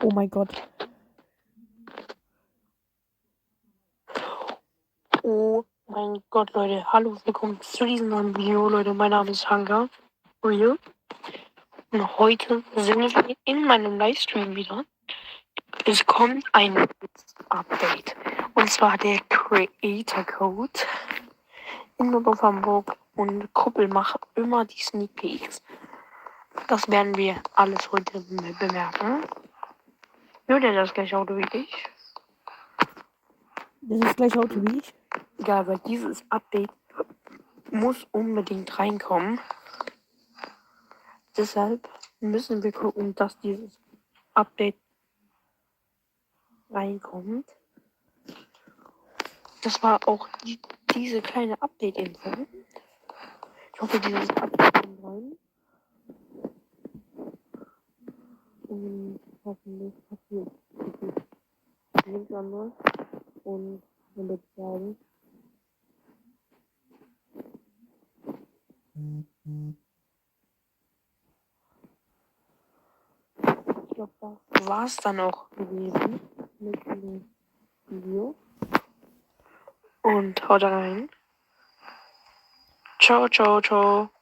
Oh mein Gott. Oh mein Gott, Leute. Hallo, willkommen zu diesem neuen Video, Leute. Mein Name ist Hunger Real. Und heute sind wir in meinem Livestream wieder. Es kommt ein Update. Und zwar der Creator Code in Nordorf Hamburg. Und Kuppel macht immer die Sneak Peeks. Das werden wir alles heute bemerken. Hört ihr das gleiche Auto wie ich? Das ist das gleiche Auto wie ich. Egal, weil dieses Update muss unbedingt reinkommen. Deshalb müssen wir gucken, dass dieses Update reinkommt. Das war auch diese kleine Update-Info. Ich hoffe, dieses Update kommt rein. Und hoffentlich passiert nichts anderes. Und dann würde ich sagen, ich glaube, das war es dann auch gewesen mit dem Video. Und haut rein. Ciao, ciao, ciao.